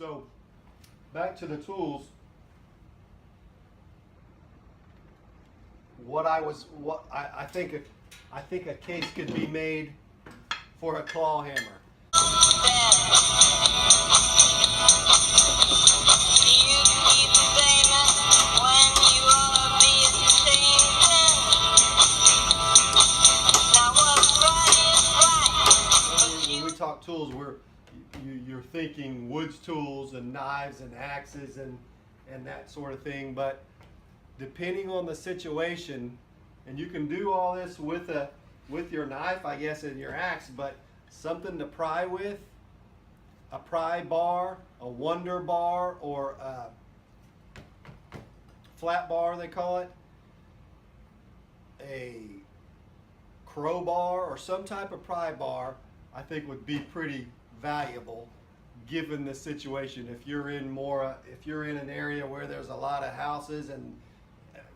So back to the tools. I think a case could be made for a claw hammer. When we talk tools, you're thinking woods tools and knives and axes and that sort of thing, but depending on the situation, and you can do all this with your knife, I guess, and your axe, but something to pry with, a pry bar, a wonder bar, or a flat bar they call it, a crowbar or some type of pry bar, I think would be pretty valuable given the situation. If you're in an area where there's a lot of houses and,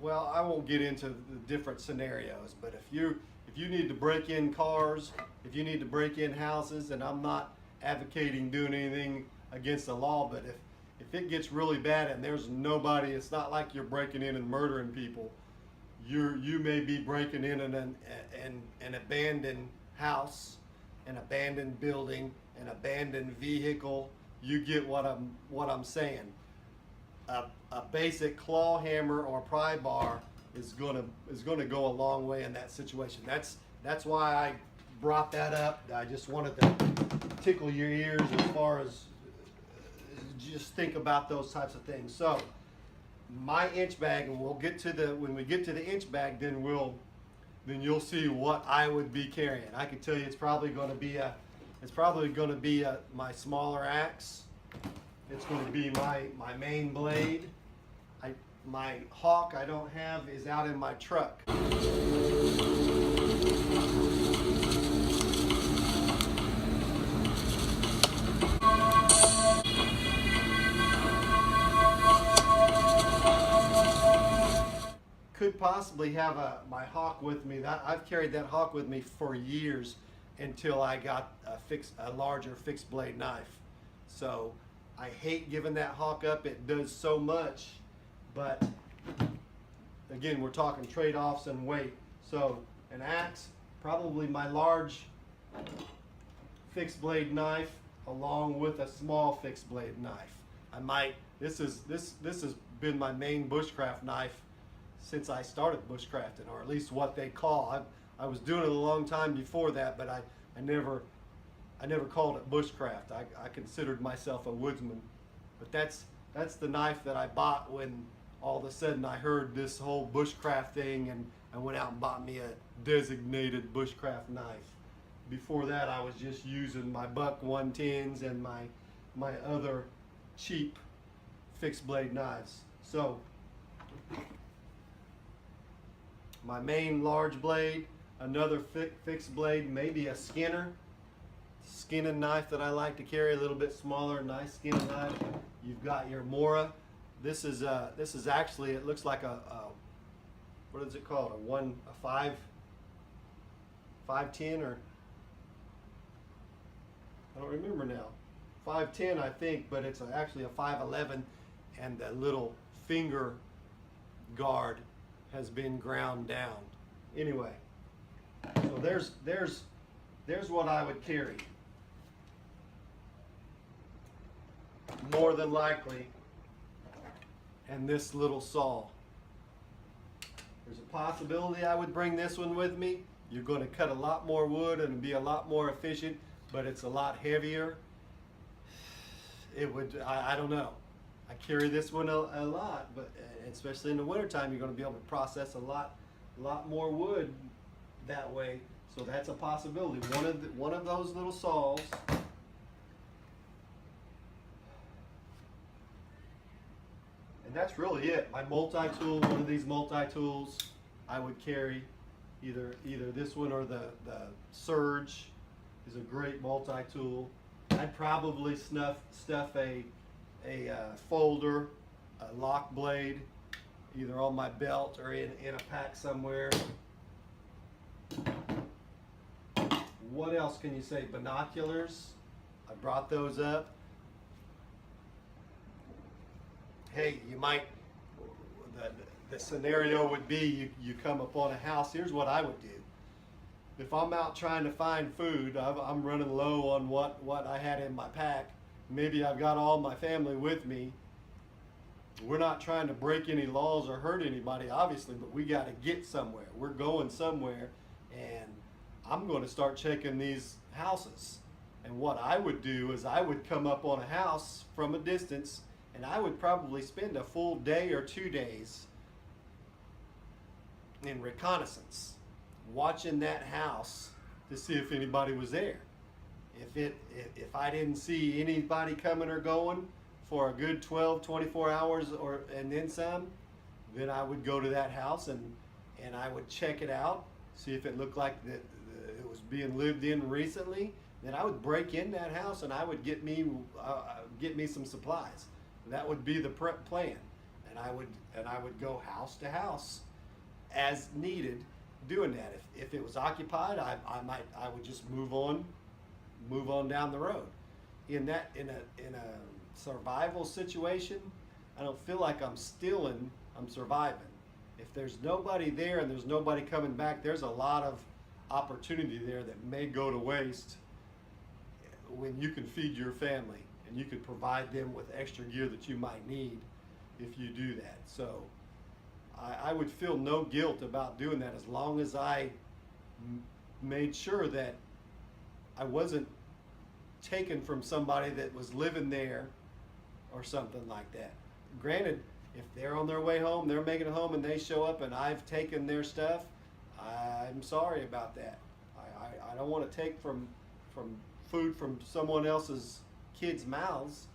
well, I won't get into the different scenarios, but if you need to break in cars, if you need to break in houses, and I'm not advocating doing anything against the law, but if it gets really bad and there's nobody, it's not like you're breaking in and murdering people. You may be breaking in an abandoned house, an abandoned building, an abandoned vehicle. You get what I'm saying. A basic claw hammer or pry bar is gonna go a long way in that situation. That's why I brought that up. I just wanted to tickle your ears as far as just think about those types of things. So my inch bag, and when we get to the inch bag, then you'll see what I would be carrying. I can tell you it's probably going to be my smaller axe. It's going to be my main blade. My hawk I don't have is out in my truck. Could possibly have my hawk with me. I've carried that hawk with me for years until I got a larger fixed blade knife. So I hate giving that hawk up. It does so much, but again, we're talking trade-offs and weight. So an axe, probably my large fixed blade knife, along with a small fixed blade knife. This has been my main bushcraft knife since I started bushcrafting, or at least what they call. I was doing it a long time before that, but I never called it bushcraft. I considered myself a woodsman. But that's the knife that I bought when all of a sudden I heard this whole bushcraft thing, and I went out and bought me a designated bushcraft knife. Before that, I was just using my Buck 110s and my other cheap fixed blade knives. So my main large blade, another fixed blade, maybe a skinning knife that I like to carry, a little bit smaller, nice skinning knife. You've got your Mora. This is actually, it looks like a what is it called? A 510, or I don't remember now. 510, I think, but it's actually a 511, and the little finger guard has been ground down. Anyway, so there's what I would carry. More than likely, and this little saw. There's a possibility I would bring this one with me. You're going to cut a lot more wood and be a lot more efficient, but it's a lot heavier. It would, I don't know. I carry this one a lot, but especially in the wintertime, you're going to be able to process a lot more wood that way. So that's a possibility. One of those little saws. And that's really it. My multi-tool, one of these multi-tools I would carry. Either this one or the Surge is a great multi-tool. I'd probably stuff a folder, a lock blade, either on my belt or in a pack somewhere. What else can you say? Binoculars. I brought those up. hey, you might, the scenario would be you come upon a house. Here's what I would do. If I'm out trying to find food, I'm running low on what I had in my pack. Maybe I've got all my family with me. We're not trying to break any laws or hurt anybody, obviously, but we got to get somewhere. We're going somewhere, and I'm going to start checking these houses. And what I would do is I would come up on a house from a distance, and I would probably spend a full day or 2 days in reconnaissance, watching that house to see if anybody was there. If I didn't see anybody coming or going for a good 12, 24 hours and then some, then I would go to that house and I would check it out, see if it looked like that it was being lived in recently. Then I would break in that house and I would get me some supplies. That would be the plan, and I would go house to house as needed, doing that. If it was occupied, I would just move on down the road. In a survival situation, I don't feel like I'm stealing, I'm surviving. If there's nobody there and there's nobody coming back, there's a lot of opportunity there that may go to waste when you can feed your family and you can provide them with extra gear that you might need if you do that. So I would feel no guilt about doing that as long as I made sure that I wasn't taken from somebody that was living there or something like that. Granted, if they're on their way home, they're making it home, and they show up and I've taken their stuff, I'm sorry about that. I don't want to take from food from someone else's kids' mouths,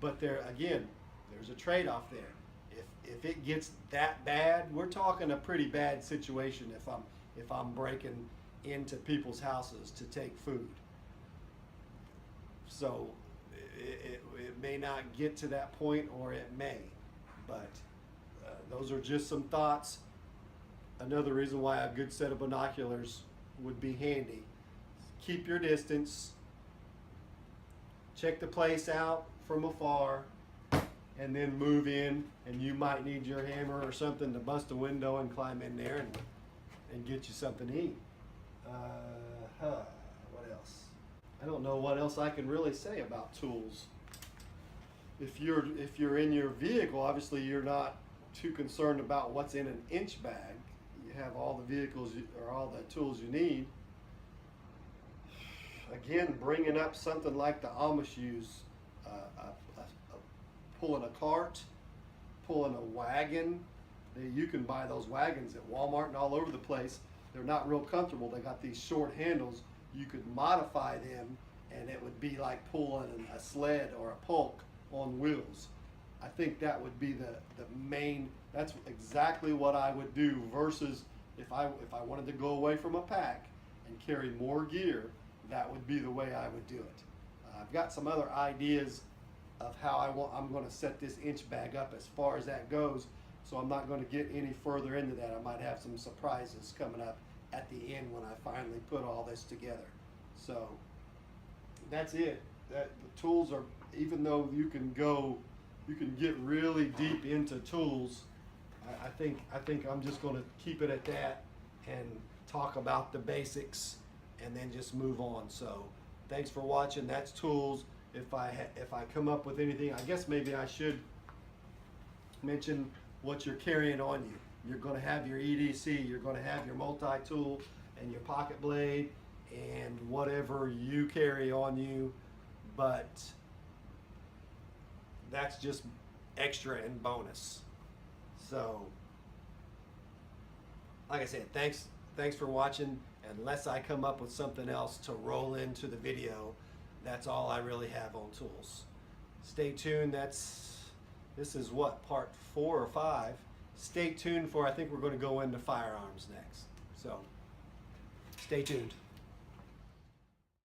but there's a trade-off there. If it gets that bad, we're talking a pretty bad situation if I'm breaking into people's houses to take food. So it may not get to that point, or it may, but those are just some thoughts. Another reason why a good set of binoculars would be handy. Keep your distance, check the place out from afar, and then move in, and you might need your hammer or something to bust a window and climb in there and get you something to eat. What else? I don't know what else I can really say about tools. If you're in your vehicle, obviously you're not too concerned about what's in an inch bag. You have all the vehicles or all the tools you need. Again, bringing up something like the Amish use, pulling a cart, pulling a wagon. You can buy those wagons at Walmart and all over the place. They're not real comfortable. They got these short handles. You could modify them, and it would be like pulling a sled or a pulk on wheels. I think that would be the main. That's exactly what I would do versus if I wanted to go away from a pack and carry more gear. That would be the way I would do it. I've got some other ideas of how I'm going to set this inch bag up as far as that goes, so I'm not going to get any further into that. I might have some surprises coming up at the end when I finally put all this together. So that's it. The tools are, even though you can get really deep into tools, I think I'm just going to keep it at that and talk about the basics and then just move on. So thanks for watching. That's tools. If I come up with anything, I guess maybe I should mention what you're carrying on you. You're going to have your EDC, you're going to have your multi-tool and your pocket blade and whatever you carry on you, but that's just extra and bonus. So like I said, thanks for watching. Unless I come up with something else to roll into the video, that's all I really have on tools. Stay tuned. This is what, part 4 or 5. Stay tuned for, I think we're going to go into firearms next. So stay tuned.